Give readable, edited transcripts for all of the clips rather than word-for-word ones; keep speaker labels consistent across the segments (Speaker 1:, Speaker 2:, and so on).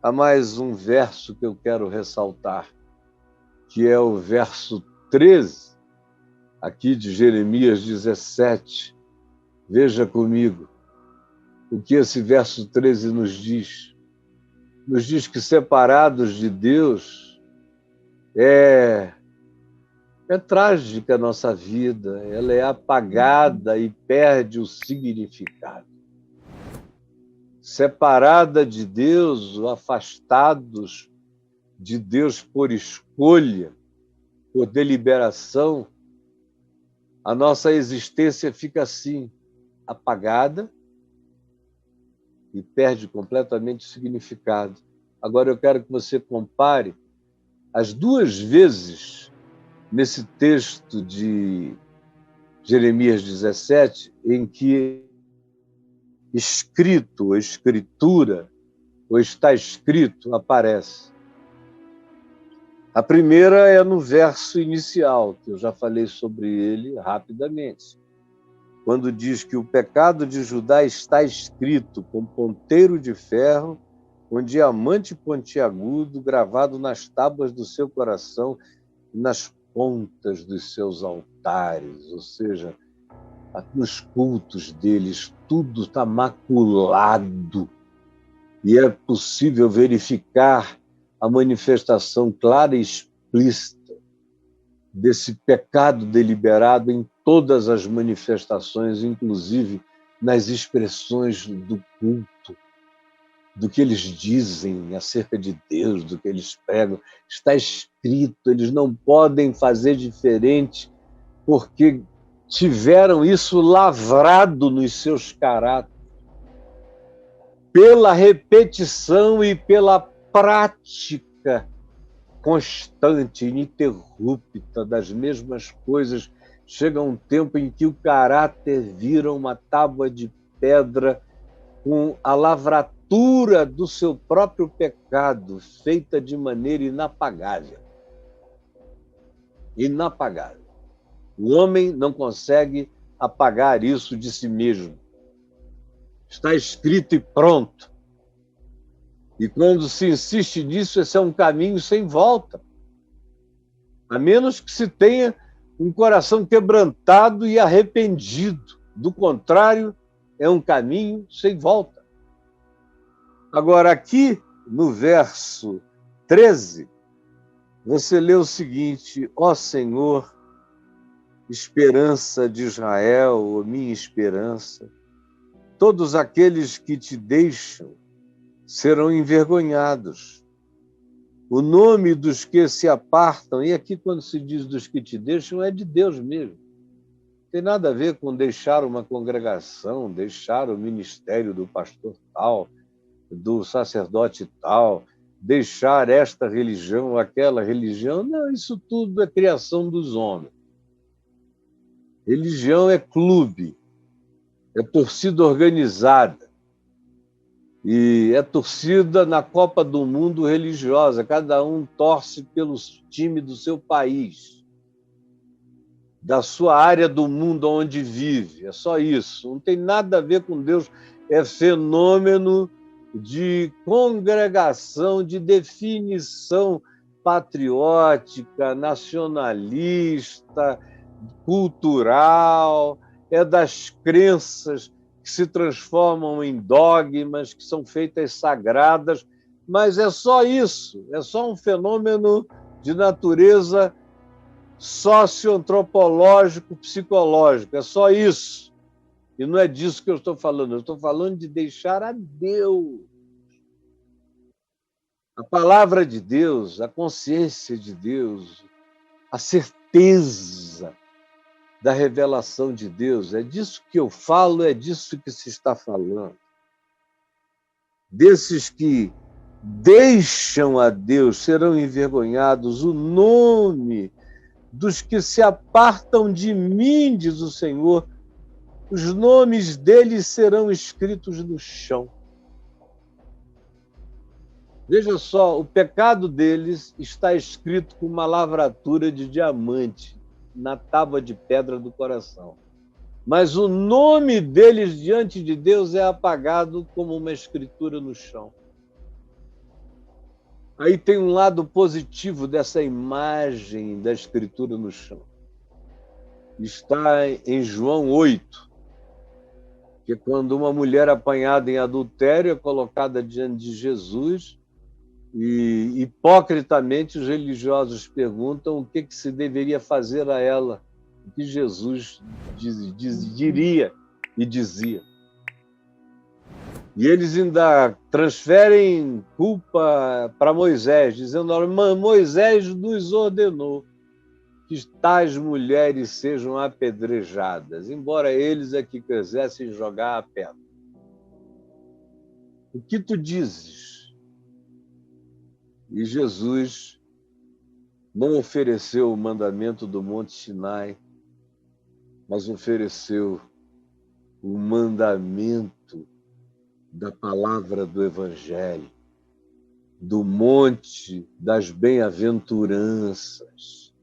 Speaker 1: Há mais um verso que eu quero ressaltar, que é o verso 13, aqui de Jeremias 17. Veja comigo o que esse verso 13 nos diz. Nos diz que separados de Deus é trágica a nossa vida, ela é apagada e perde o significado. Separada de Deus, afastados de Deus por escolha, por deliberação, a nossa existência fica assim, apagada e perde completamente o significado. Agora eu quero que você compare as duas vezes nesse texto de Jeremias 17, em que escrito, ou escritura, ou está escrito, aparece. A primeira é no verso inicial, que eu já falei sobre ele rapidamente, quando diz que o pecado de Judá está escrito com ponteiro de ferro, com diamante pontiagudo gravado nas tábuas do seu coração e nas pontas dos seus altares, ou seja, nos cultos deles, tudo está maculado. E é possível verificar a manifestação clara e explícita desse pecado deliberado em todas as manifestações, inclusive nas expressões do culto, do que eles dizem acerca de Deus, do que eles pregam. Está escrito, eles não podem fazer diferente, porque tiveram isso lavrado nos seus caráteres, pela repetição e pela prática constante, ininterrupta das mesmas coisas. Chega um tempo em que o caráter vira uma tábua de pedra com a lavratura do seu próprio pecado, feita de maneira inapagável. Inapagável. O homem não consegue apagar isso de si mesmo. Está escrito e pronto. E quando se insiste nisso, esse é um caminho sem volta. A menos que se tenha um coração quebrantado e arrependido. Do contrário, é um caminho sem volta. Agora, aqui no verso 13, você lê o seguinte: ó Senhor, esperança de Israel, minha esperança, todos aqueles que te deixam serão envergonhados. O nome dos que se apartam, e aqui quando se diz dos que te deixam, é de Deus mesmo. Não tem nada a ver com deixar uma congregação, deixar o ministério do pastor tal, do sacerdote tal, deixar esta religião, aquela religião. Não, isso tudo é criação dos homens. Religião é clube, é torcida organizada. E é torcida na Copa do Mundo religiosa. Cada um torce pelo time do seu país, da sua área do mundo onde vive. É só isso. Não tem nada a ver com Deus. É fenômeno de congregação, de definição patriótica, nacionalista, cultural, é das crenças que se transformam em dogmas, que são feitas sagradas, mas é só isso, é só um fenômeno de natureza socioantropológico, psicológico, é só isso. E não é disso que eu estou falando, eu estou falando de deixar a Deus. A palavra de Deus, a consciência de Deus, a certeza da revelação de Deus. É disso que eu falo, é disso que se está falando. Desses que deixam a Deus serão envergonhados. O nome dos que se apartam de mim, diz o Senhor, os nomes deles serão escritos no chão. Veja só, o pecado deles está escrito com uma lavratura de diamante na tábua de pedra do coração. Mas o nome deles diante de Deus é apagado como uma escritura no chão. Aí tem um lado positivo dessa imagem da escritura no chão. Está em João 8, que é quando uma mulher apanhada em adultério é colocada diante de Jesus e, hipocritamente, os religiosos perguntam o que se deveria fazer a ela, o que Jesus diria e dizia. E eles ainda transferem culpa para Moisés, dizendo: Moisés nos ordenou que tais mulheres sejam apedrejadas, embora eles é que quisessem jogar a pedra. O que tu dizes? E Jesus não ofereceu o mandamento do Monte Sinai, mas ofereceu o mandamento da palavra do Evangelho, do monte das bem-aventuranças,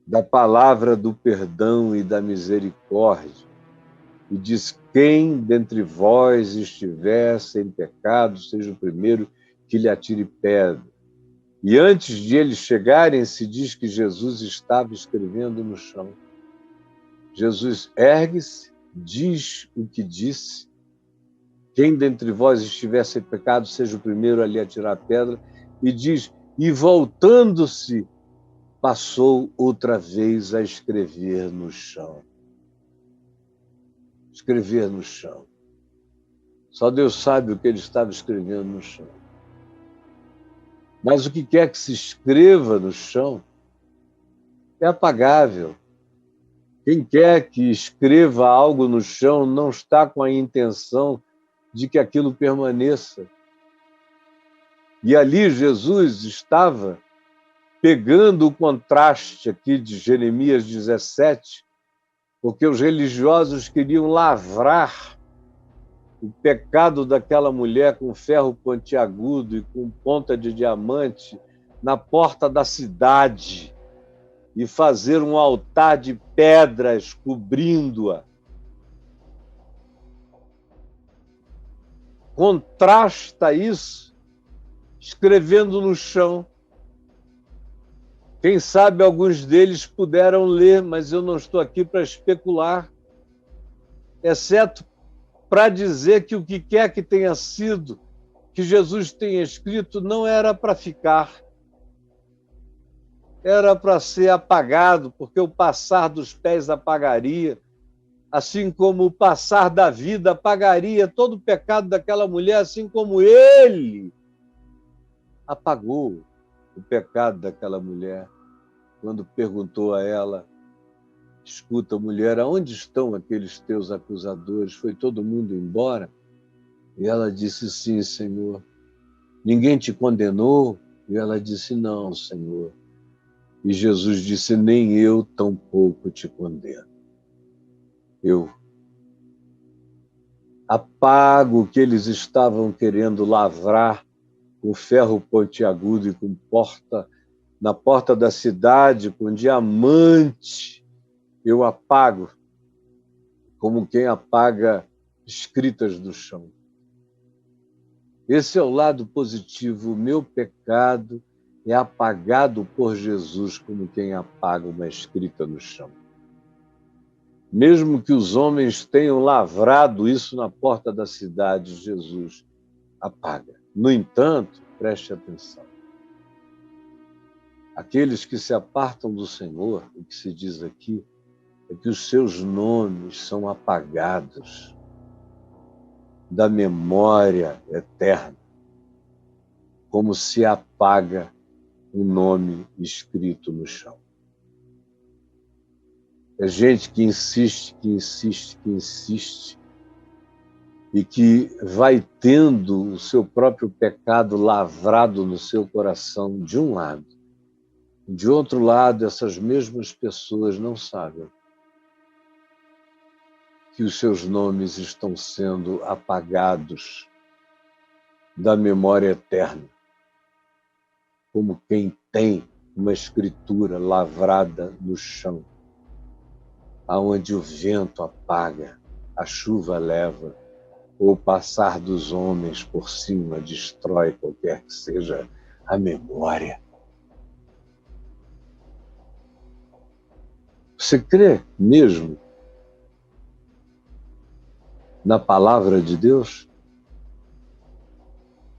Speaker 1: da palavra do perdão e da misericórdia. E diz: quem dentre vós estiver sem pecado, seja o primeiro que lhe atire pedra. E antes de eles chegarem, se diz que Jesus estava escrevendo no chão. Jesus ergue-se, diz o que disse: quem dentre vós estiver sem pecado, seja o primeiro a lhe atirar pedra. E diz: e voltando-se, passou outra vez a escrever no chão. Escrever no chão. Só Deus sabe o que ele estava escrevendo no chão. Mas o que quer que se escreva no chão é apagável. Quem quer que escreva algo no chão não está com a intenção de que aquilo permaneça. E ali Jesus estava pegando o contraste aqui de Jeremias 17, porque os religiosos queriam lavrar o pecado daquela mulher com ferro pontiagudo e com ponta de diamante na porta da cidade e fazer um altar de pedras cobrindo-a. Contrasta isso escrevendo no chão. Quem sabe alguns deles puderam ler, mas eu não estou aqui para especular, exceto para dizer que o que quer que tenha sido, que Jesus tenha escrito, não era para ficar. Era para ser apagado, porque o passar dos pés apagaria, assim como o passar da vida apagaria todo o pecado daquela mulher, assim como ele apagou o pecado daquela mulher, quando perguntou a ela: escuta, mulher, aonde estão aqueles teus acusadores? Foi todo mundo embora? E ela disse: sim, Senhor. Ninguém te condenou? E ela disse: não, Senhor. E Jesus disse: nem eu tampouco te condeno. Eu apago o que eles estavam querendo lavrar com ferro pontiagudo e com na porta da cidade, com diamante. Eu apago, como quem apaga escritas do chão. Esse é o lado positivo. O meu pecado é apagado por Jesus, como quem apaga uma escrita no chão. Mesmo que os homens tenham lavrado isso na porta da cidade, Jesus apaga. No entanto, preste atenção. Aqueles que se apartam do Senhor, o que se diz aqui, é que os seus nomes são apagados da memória eterna, como se apaga um nome escrito no chão. É gente que insiste, que insiste, que insiste, e que vai tendo o seu próprio pecado lavrado no seu coração de um lado. De outro lado, essas mesmas pessoas não sabem que os seus nomes estão sendo apagados da memória eterna, como quem tem uma escritura lavrada no chão, aonde o vento apaga, a chuva leva, ou o passar dos homens por cima destrói qualquer que seja a memória. Você crê mesmo na palavra de Deus?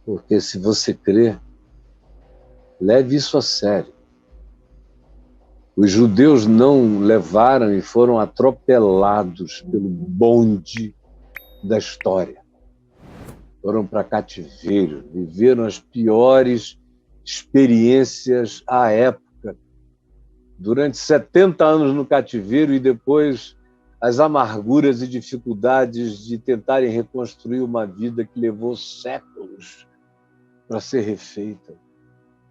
Speaker 1: Porque se você crê, leve isso a sério. Os judeus não levaram e foram atropelados pelo bonde da história. Foram para cativeiro, viveram as piores experiências à época. Durante 70 anos no cativeiro e depois as amarguras e dificuldades de tentarem reconstruir uma vida que levou séculos para ser refeita,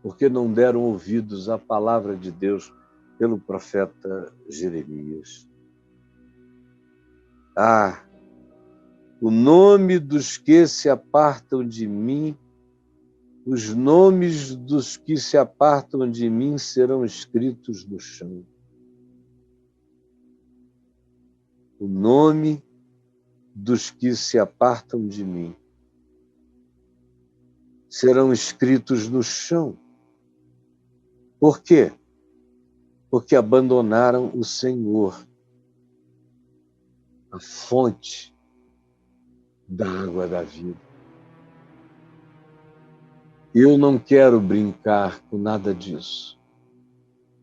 Speaker 1: porque não deram ouvidos à palavra de Deus pelo profeta Jeremias. O nome dos que se apartam de mim, os nomes dos que se apartam de mim serão escritos no chão. O nome dos que se apartam de mim serão escritos no chão. Por quê? Porque abandonaram o Senhor, a fonte da água da vida. Eu não quero brincar com nada disso.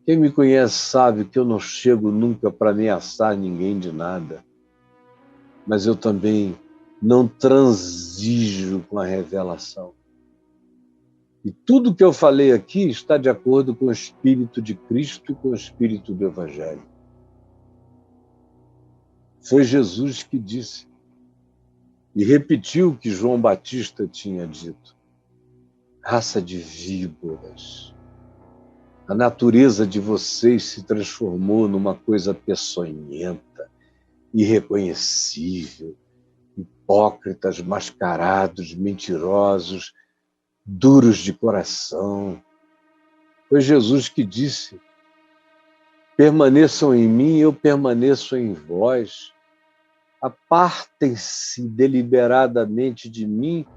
Speaker 1: Quem me conhece sabe que eu não chego nunca para ameaçar ninguém de nada, mas eu também não transijo com a revelação. E tudo que eu falei aqui está de acordo com o Espírito de Cristo e com o Espírito do Evangelho. Foi Jesus que disse e repetiu o que João Batista tinha dito. Raça de víboras, a natureza de vocês se transformou numa coisa peçonhenta, irreconhecível, hipócritas, mascarados, mentirosos, duros de coração. Foi Jesus que disse: permaneçam em mim, eu permaneço em vós. Apartem-se deliberadamente de mim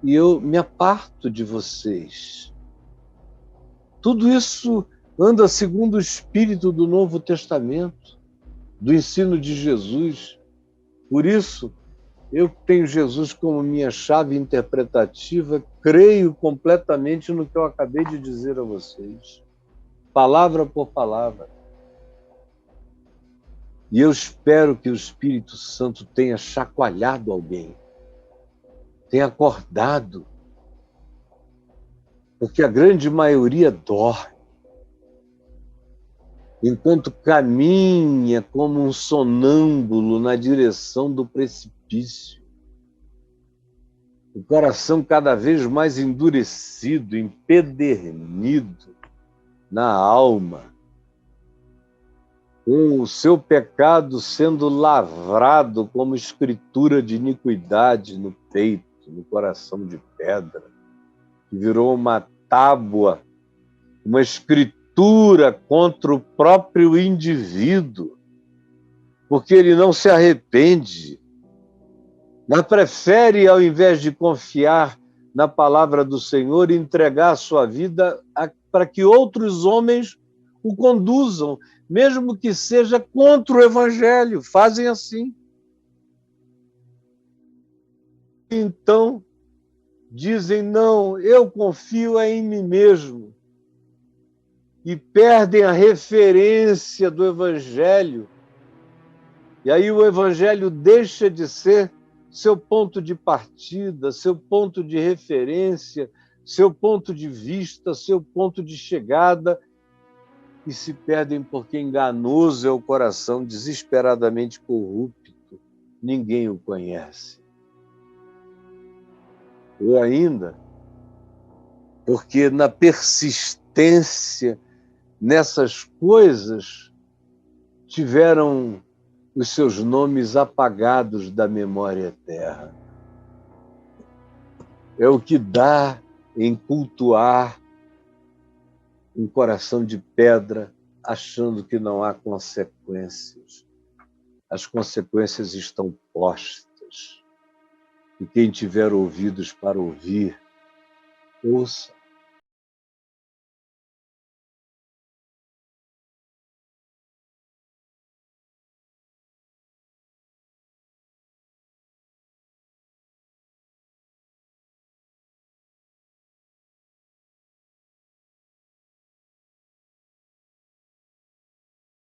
Speaker 1: e eu me aparto de vocês. Tudo isso anda segundo o Espírito do Novo Testamento, do ensino de Jesus. Por isso, eu tenho Jesus como minha chave interpretativa, creio completamente no que eu acabei de dizer a vocês, palavra por palavra. E eu espero que o Espírito Santo tenha chacoalhado alguém, tenha acordado, porque a grande maioria dorme, enquanto caminha como um sonâmbulo na direção do precipício. O coração cada vez mais endurecido, empedernido na alma, com o seu pecado sendo lavrado como escritura de iniquidade no peito, no coração de pedra, que virou uma tábua, uma escritura contra o próprio indivíduo, porque ele não se arrepende, mas prefere, ao invés de confiar na palavra do Senhor, entregar a sua vida para que outros homens o conduzam, mesmo que seja contra o Evangelho. Fazem assim. Então, dizem, não, eu confio em mim mesmo. E perdem a referência do Evangelho. E aí o Evangelho deixa de ser seu ponto de partida, seu ponto de referência, seu ponto de vista, seu ponto de chegada, e se perdem porque enganoso é o coração, desesperadamente corrupto, ninguém o conhece. Ou ainda, porque na persistência nessas coisas tiveram os seus nomes apagados da memória eterna. É o que dá em cultuar um coração de pedra, achando que não há consequências. As consequências estão postas. E quem tiver ouvidos para ouvir, ouça.